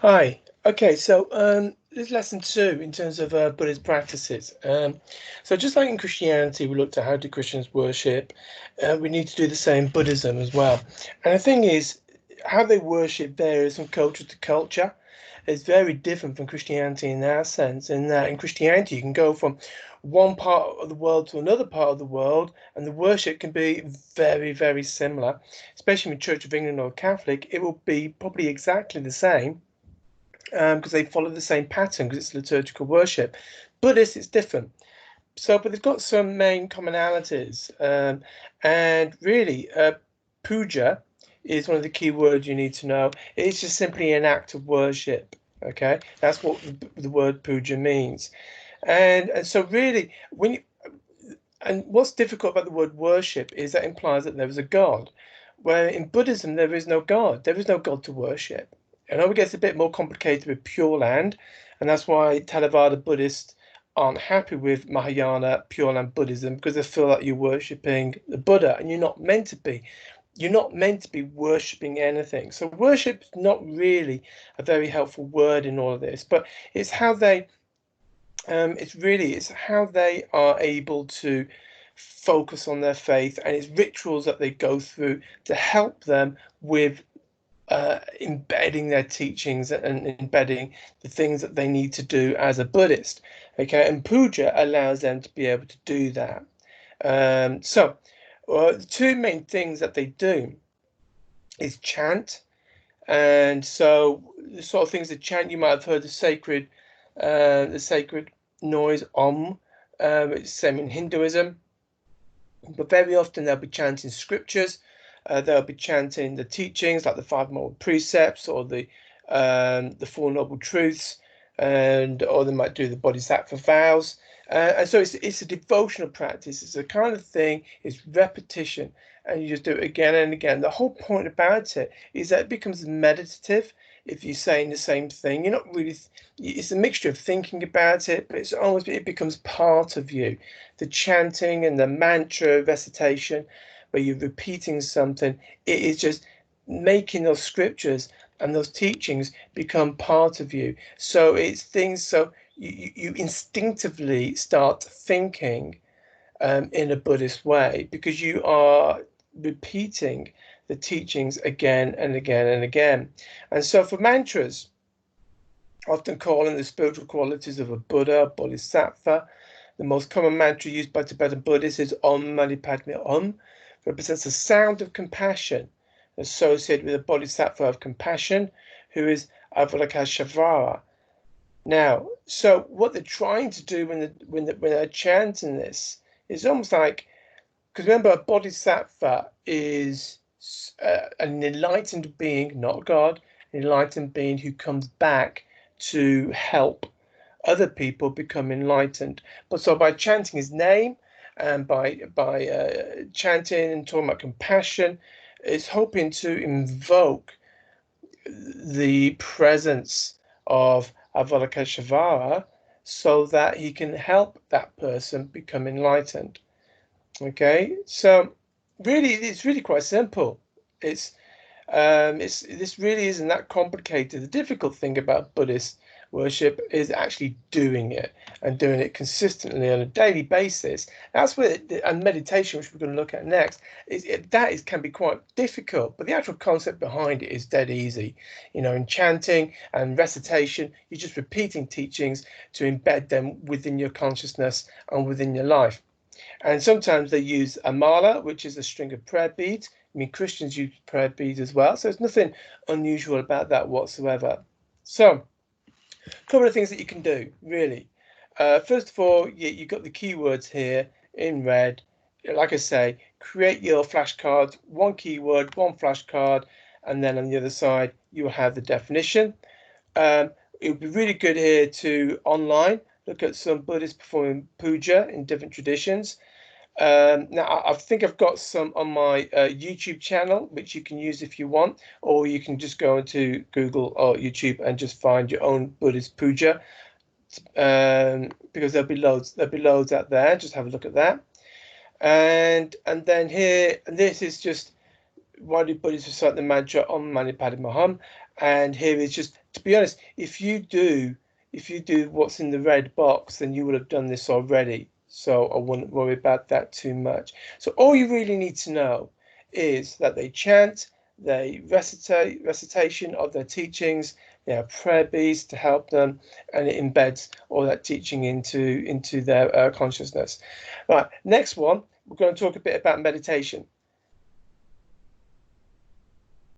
Hi. Okay, so this is lesson two in terms of Buddhist practices. So just like in Christianity, we looked at how do Christians worship. We need to do the same in Buddhism as well. And the thing is, how they worship varies from culture to culture. It's very different from Christianity in that sense. In that in Christianity, you can go from one part of the world to another part of the world, and the worship can be very, very similar. Especially in Church of England or Catholic, it will be probably exactly the same because they follow the same pattern because it's liturgical worship. Buddhist, it's different. So, but they've got some main commonalities, and really, puja is one of the key words you need to know. It's just simply an act of worship. Okay, that's what the word puja means, and so really, when you, and what's difficult about the word worship is that implies that there is a God, where in Buddhism there is no God. There is no God to worship. I know it gets a bit more complicated with Pure Land, and that's why Theravada Buddhists aren't happy with Mahayana Pure Land Buddhism because they feel like you're worshipping the Buddha, and you're not meant to be. You're not meant to be worshipping anything. So worship is not really a very helpful word in all of this, but it's how they it's how they are able to focus on their faith, and it's rituals that they go through to help them with embedding their teachings and embedding the things that they need to do as a Buddhist. Okay, and puja allows them to be able to do that. The two main things that they do is chant, and so the sort of things that chant you might have heard the sacred noise Om. It's the same in Hinduism, but very often they'll be chanting scriptures. They'll be chanting the teachings like the Five Moral Precepts or the Four Noble Truths, and or they might do the Bodhisattva vows. And so it's a devotional practice. It's a kind of thing. It's repetition, and you just do it again and again. The whole point about it is that it becomes meditative. If you're saying the same thing, you're not really. It's a mixture of thinking about it, but it becomes part of you. The chanting and the mantra recitation, where you're repeating something, it is just making those scriptures and those teachings become part of you. So it's things. So you instinctively start thinking in a Buddhist way because you are repeating the teachings again and again and again. And so for mantras, often calling the spiritual qualities of a Buddha, Bodhisattva, the most common mantra used by Tibetan Buddhists is Om Mani Padme Hum, represents a sound of compassion associated with a Bodhisattva of compassion, who is Avalokiteshvara. Now, so what they're trying to do when they're chanting this is almost like, because remember, a bodhisattva is an enlightened being, not God, an enlightened being who comes back to help other people become enlightened. But so by chanting his name and by chanting and talking about compassion, is hoping to invoke the presence of Avalokiteshvara so that he can help that person become enlightened. Okay, so really, it's really quite simple. It's this really isn't that complicated. The difficult thing about Buddhist worship is actually doing it and doing it consistently on a daily basis. That's where and meditation, which we're going to look at next, can be quite difficult. But the actual concept behind it is dead easy. You know, in chanting and recitation, you're just repeating teachings to embed them within your consciousness and within your life. And sometimes they use a mala, which is a string of prayer beads. I mean, Christians use prayer beads as well. So there's nothing unusual about that whatsoever. So, a couple of things that you can do, really. First of all, you've got the keywords here in red. Like I say, create your flashcards, one keyword, one flashcard, and then on the other side, you'll have the definition. It would be really good here to online look at some Buddhists performing puja in different traditions. Now, I think I've got some on my YouTube channel, which you can use if you want, or you can just go into Google or YouTube and just find your own Buddhist puja, because there'll be loads. There'll be loads out there. Just have a look at that. And then here, and this is just why do Buddhists recite the mantra Om Mani Padme Hum, and here is just To be honest, if you do what's in the red box, then you would have done this already. So I wouldn't worry about that too much. So all you really need to know is that they chant, they recitation of their teachings, they have prayer beads to help them, and it embeds all that teaching into their consciousness. Right, next one, we're going to talk a bit about meditation.